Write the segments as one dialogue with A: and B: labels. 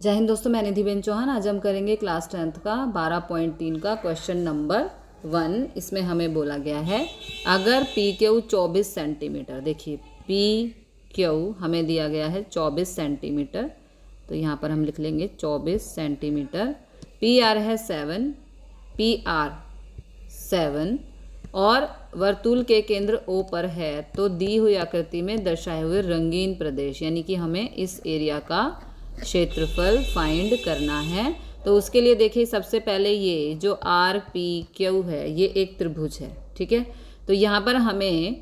A: जय हिंद दोस्तों, मैं निधिबेन चौहान। आज हम करेंगे क्लास 10th का 12.3 का क्वेश्चन नंबर 1। इसमें हमें बोला गया है अगर पी क्यू 24 सेंटीमीटर, देखिए पी क्यू हमें दिया गया है 24 सेंटीमीटर, तो यहाँ पर हम लिख लेंगे 24 सेंटीमीटर। पी आर है 7, पी आर 7 और वर्तुल के केंद्र ओ पर है, तो दी हुई आकृति में दर्शाए हुए रंगीन प्रदेश, यानी कि हमें इस एरिया का क्षेत्रफल फाइंड करना है। तो उसके लिए देखिए सबसे पहले ये जो आर पी क्यू है ये एक त्रिभुज है, ठीक है। तो यहाँ पर हमें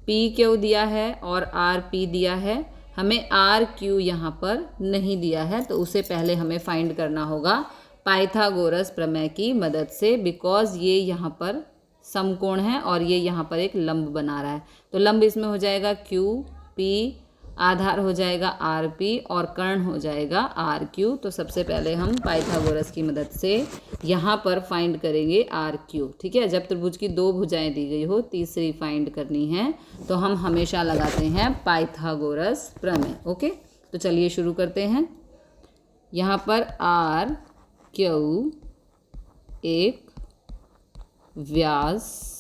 A: पी क्यू दिया है और आर पी दिया है, हमें आर क्यू यहाँ पर नहीं दिया है, तो उसे पहले हमें फाइंड करना होगा पाइथागोरस प्रमेय की मदद से, बिकॉज ये यहाँ पर समकोण है और ये यहाँ पर एक लंब बना रहा है। तो लंब इसमें हो जाएगा क्यू पी, आधार हो जाएगा आर पी और कर्ण हो जाएगा आर क्यू। तो सबसे पहले हम पाइथागोरस की मदद से यहाँ पर फाइंड करेंगे आर क्यू, ठीक है। जब त्रिभुज की दो भुजाएं दी गई हो, तीसरी फाइंड करनी है, तो हम हमेशा लगाते हैं पाइथागोरस प्रमेय। ओके, तो चलिए शुरू करते हैं। यहाँ पर आर क्यू एक व्यास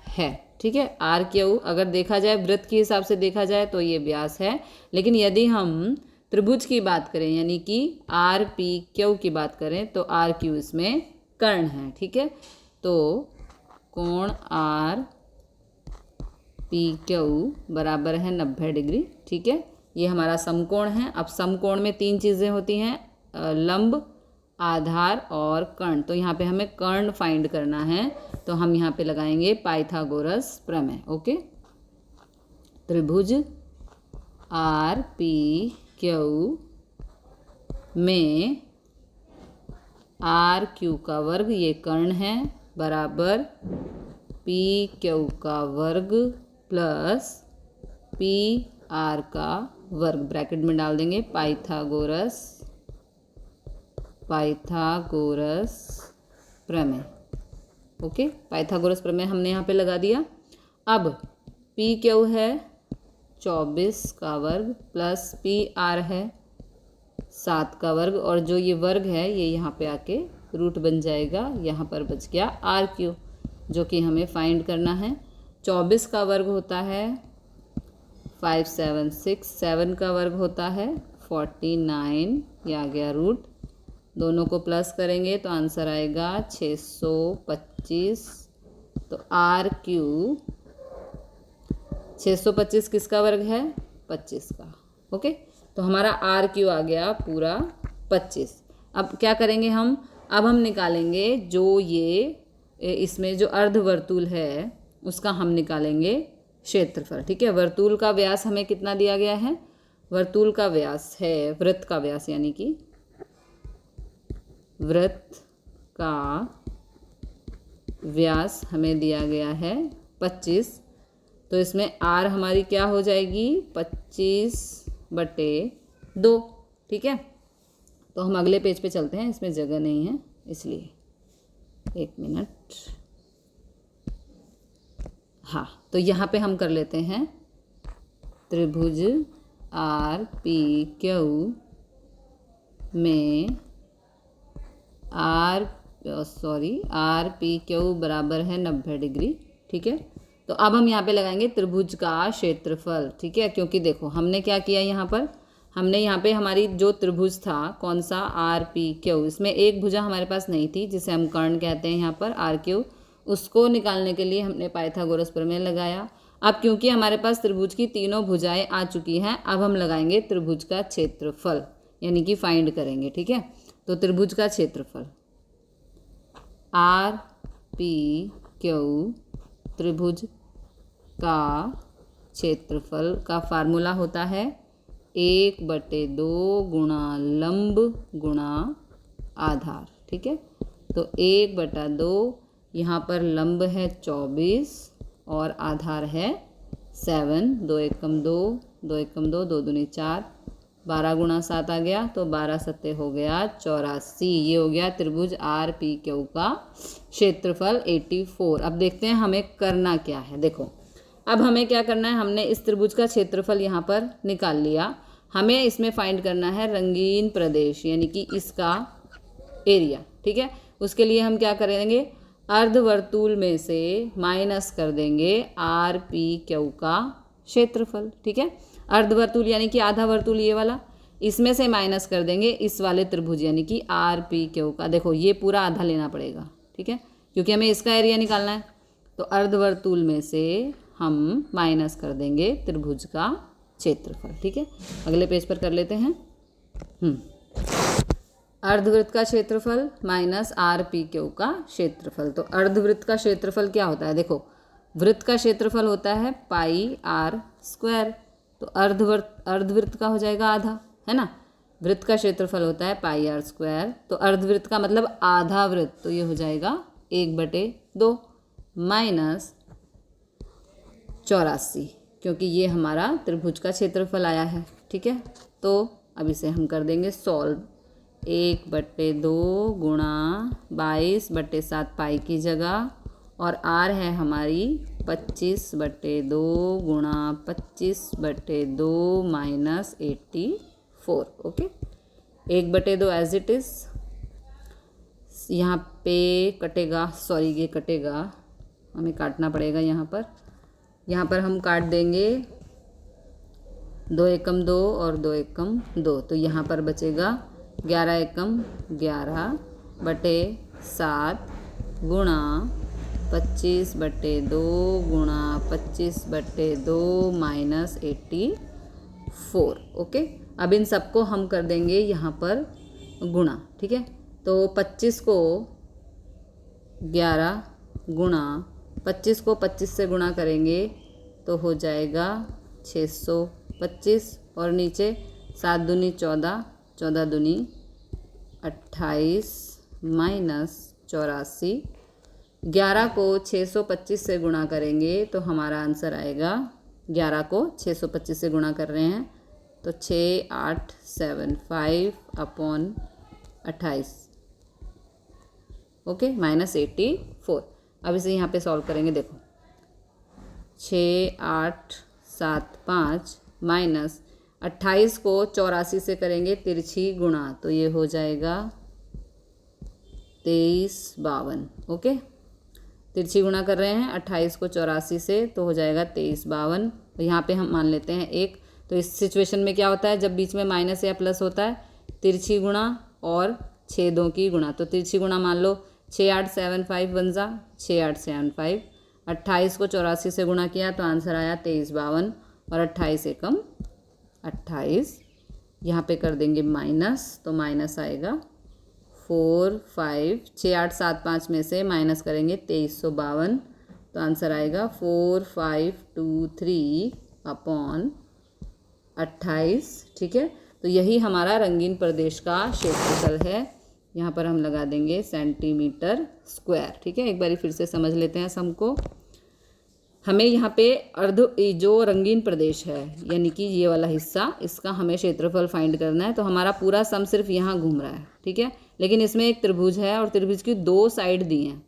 A: है, ठीक है। आर क्यू अगर देखा जाए वृत्त के हिसाब से देखा जाए तो ये व्यास है, लेकिन यदि हम त्रिभुज की बात करें यानी कि आर पी क्यू की बात करें तो आर क्यू इसमें कर्ण है, ठीक है। तो कोण आर पी क्यू बराबर है 90 डिग्री, ठीक है। ये हमारा समकोण है। अब समकोण में तीन चीज़ें होती हैं, लंब, आधार और कर्ण। तो यहाँ पे हमें कर्ण फाइंड करना है, तो हम यहाँ पे लगाएंगे पाइथागोरस प्रमेय। ओके, त्रिभुज आर पी क्यू में आर क्यू का वर्ग, ये कर्ण है, बराबर पी क्यू का वर्ग प्लस पी आर का वर्ग, ब्रैकेट में डाल देंगे पाइथागोरस प्रमेय। ओके, पाइथागोरस प्रमेय हमने यहाँ पे लगा दिया। अब पी क्यू है 24 का वर्ग प्लस पी आर है 7 का वर्ग, और जो ये वर्ग है ये यहाँ पे आके रूट बन जाएगा, यहाँ पर बच गया आर क्यू, जो कि हमें फाइंड करना है। 24 का वर्ग होता है 576, 7 का वर्ग होता है 49, ये आ गया रूट, दोनों को प्लस करेंगे तो आंसर आएगा 625। तो आर क्यू 625 किसका वर्ग है? 25 का। ओके, तो हमारा आर क्यू आ गया पूरा 25। अब क्या करेंगे हम? अब हम निकालेंगे जो ये इसमें जो अर्धवर्तुल है उसका हम निकालेंगे क्षेत्रफल, ठीक है। वर्तुल का व्यास हमें कितना दिया गया है? वर्तुल का व्यास है, वृत्त का व्यास यानी कि वृत्त का व्यास हमें दिया गया है 25। तो इसमें आर हमारी क्या हो जाएगी? 25/2, ठीक है। तो हम अगले पेज पे चलते हैं, इसमें जगह नहीं है इसलिए, एक मिनट। हाँ, तो यहाँ पे हम कर लेते हैं त्रिभुज आर पी क्यू में आर पी क्यू बराबर है 90 डिग्री, ठीक है। तो अब हम यहाँ पे लगाएंगे त्रिभुज का क्षेत्रफल, ठीक है। क्योंकि देखो हमने क्या किया यहाँ पर, हमने यहाँ पे हमारी जो त्रिभुज था कौन सा, आर पी क्यू, इसमें एक भुजा हमारे पास नहीं थी जिसे हम कर्ण कहते हैं यहाँ पर आर क्यू, उसको निकालने के लिए हमने पाइथागोरस प्रमेय लगाया। अब क्योंकि हमारे पास त्रिभुज की तीनों भुजाएं आ चुकी हैं, अब हम लगाएंगे त्रिभुज का क्षेत्रफल, यानी कि फाइंड करेंगे, ठीक है। तो त्रिभुज का क्षेत्रफल आर पी क्यू, त्रिभुज का क्षेत्रफल का फार्मूला होता है 1/2 गुणा लंब गुणा आधार, ठीक है। तो 1/2, यहाँ पर लंब है 24 और आधार है 7, 2 एकम 2, 2 एकम 2, 2 दूनी 4, 12 गुणा 7 आ गया, तो 12 सत्ते हो गया 84। ये हो गया त्रिभुज आर पी क्यू का क्षेत्रफल 84। अब देखते हैं हमें करना क्या है। देखो अब हमें क्या करना है, हमने इस त्रिभुज का क्षेत्रफल यहाँ पर निकाल लिया। हमें इसमें फाइंड करना है रंगीन प्रदेश यानी कि इसका एरिया। ठीक है, उसके लिए हम क्या करेंगे, अर्धवर्तुल में से माइनस कर देंगे आर पी क्यू का क्षेत्रफल। ठीक है, अर्धवर्तुल यानी कि आधा वर्तुल ये वाला, इसमें से माइनस कर देंगे इस वाले त्रिभुज यानी कि आर पी क्यू का। देखो ये पूरा आधा लेना पड़ेगा, ठीक है, क्योंकि हमें इसका एरिया निकालना है। तो अर्धवर्तुल में से हम माइनस कर देंगे त्रिभुज का क्षेत्रफल। ठीक है, अगले पेज पर कर लेते हैं। अर्धवृत्त का क्षेत्रफल माइनस आर पी क्यू का क्षेत्रफल। तो अर्धवृत्त का क्षेत्रफल क्या होता है, देखो वृत्त का क्षेत्रफल होता है पाई आर स्क्वायर, तो अर्धवृत्त का हो जाएगा आधा, है ना। वृत्त का क्षेत्रफल होता है पाई आर स्क्वायर, तो अर्धवृत्त का मतलब आधा वृत्त, तो ये हो जाएगा 1/2 माइनस 84, क्योंकि ये हमारा त्रिभुज का क्षेत्रफल आया है। ठीक है, तो अब इसे हम कर देंगे सॉल्व। 1/2 गुणा 22/7 पाई की जगह, और आर है हमारी 25/2 गुणा 25/2 minus 84। Okay, 1/2 as it is, यहाँ पे कटेगा, सॉरी ये कटेगा, हमें काटना पड़ेगा यहाँ पर हम काट देंगे 2 एकम 2 और 2 एकम 2, तो यहाँ पर बचेगा 11 एकम 11/7 गुणा 25/2 गुणा 25/2 माइनस 84। ओके, अब इन सबको हम कर देंगे यहाँ पर गुणा। ठीक है, तो 25 को 11 गुणा 25 को 25 से गुणा करेंगे तो हो जाएगा 625, और नीचे 7 दूनी 14, 14 दूनी 28 माइनस 84। 11 को 625 से गुणा करेंगे तो हमारा आंसर आएगा, 11 को 625 से गुणा कर रहे हैं तो 6875/28, ओके, माइनस 84। अब इसे यहाँ पे सॉल्व करेंगे, देखो 6875 माइनस 28 को 84 से करेंगे तिरछी गुणा, तो ये हो जाएगा 2352। ओके, तिरछी गुणा कर रहे हैं 28 को 84 से, तो हो जाएगा 2352। तो यहाँ पे हम मान लेते हैं 1। तो इस सिचुएशन में क्या होता है, जब बीच में माइनस या प्लस होता है, तिरछी गुणा और छेदों की गुणा। तो तिरछी गुणा मान लो 6875 बन जा 6875, 28 को 84 से गुणा किया तो आंसर आया 2352, और 28 एकम 28, यहाँ पे कर देंगे माइनस, तो माइनस आएगा 45, 6875 में से माइनस करेंगे 2352, तो आंसर आएगा 4523/28। ठीक है, तो यही हमारा रंगीन प्रदेश का क्षेत्रफल है। यहाँ पर हम लगा देंगे सेंटीमीटर स्क्वायर। ठीक है, एक बारी फिर से समझ लेते हैं सम को। हमें यहाँ पे जो रंगीन प्रदेश है यानी कि ये वाला हिस्सा, इसका हमें क्षेत्रफल फाइंड करना है। तो हमारा पूरा सम सिर्फ यहाँ घूम रहा है, ठीक है, लेकिन इसमें एक त्रिभुज है और त्रिभुज की 2 साइड दी हैं,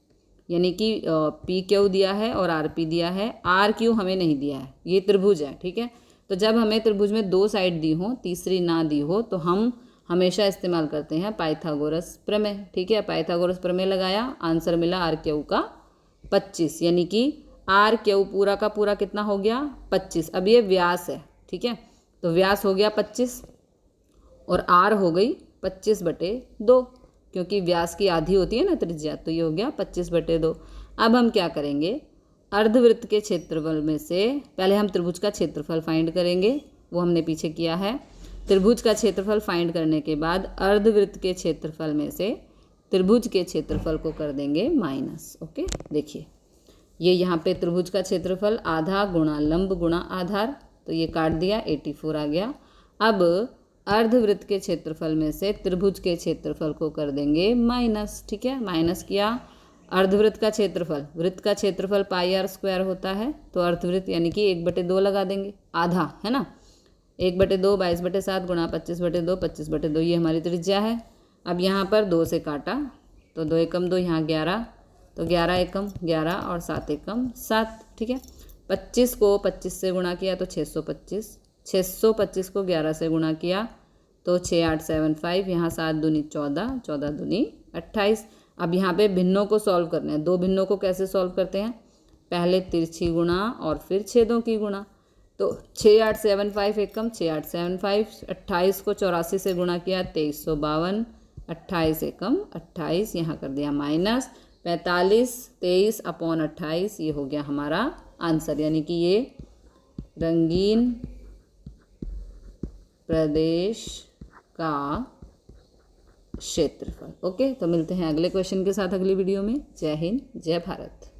A: यानी कि पी क्यू दिया है और आर पी दिया है, आर क्यू हमें नहीं दिया है, ये त्रिभुज है। ठीक है, तो जब हमें त्रिभुज में 2 साइड दी हो, तीसरी ना दी हो, तो हम हमेशा इस्तेमाल करते हैं पाइथागोरस प्रमेय। ठीक है, पाइथागोरस प्रमेय लगाया, आंसर मिला आर क्यू का 25, यानी कि आर क्यू पूरा का पूरा कितना हो गया 25। अब ये व्यास है, ठीक है, तो व्यास हो गया 25 और आर हो गई 25/2, क्योंकि व्यास की आधी होती है ना त्रिज्या, तो ये हो गया 25/2। अब हम क्या करेंगे, अर्धवृत्त के क्षेत्रफल में से पहले हम त्रिभुज का क्षेत्रफल फाइंड करेंगे, वो हमने पीछे किया है। त्रिभुज का क्षेत्रफल फाइंड करने के बाद अर्धवृत्त के क्षेत्रफल में से त्रिभुज के क्षेत्रफल को कर देंगे माइनस। ओके, देखिए ये यहाँ पे त्रिभुज का क्षेत्रफल आधा गुणा लंब गुणा आधार, तो ये काट दिया 84 आ गया। अब अर्धवृत्त के क्षेत्रफल में से त्रिभुज के क्षेत्रफल को कर देंगे माइनस। ठीक है, माइनस किया। अर्धवृत्त का क्षेत्रफल, वृत्त का क्षेत्रफल पाई आर स्क्वायर होता है, तो अर्धवृत्त यानी कि 1/2 लगा देंगे, आधा है ना, 1/2 22/7 गुणा 25/2 25/2, ये हमारी त्रिज्या है। अब यहाँ पर 2 से काटा तो 2 एकम 2, यहाँ 11, तो 11 एकम 11 और 7 एकम 7। ठीक है, 25 को 25 से गुणा किया तो 625, 625 को 11 से गुणा किया तो 6875, यहाँ 7 दूनी 14, 14 दूनी 28। अब यहाँ पे भिन्नों को सॉल्व करना है। दो भिन्नों को कैसे सॉल्व करते हैं, पहले तिरछी गुणा और फिर छेदों की गुणा। तो 6875 एकम 6875, 28 को 84 से गुणा किया 2352, 28 एकम 28, यहाँ कर दिया माइनस 45, 23/28, ये हो गया हमारा आंसर। यानी कि ये रंगीन प्रदेश का क्षेत्रफल। ओके, तो मिलते हैं अगले क्वेश्चन के साथ अगली वीडियो में। जय हिंद, जय भारत।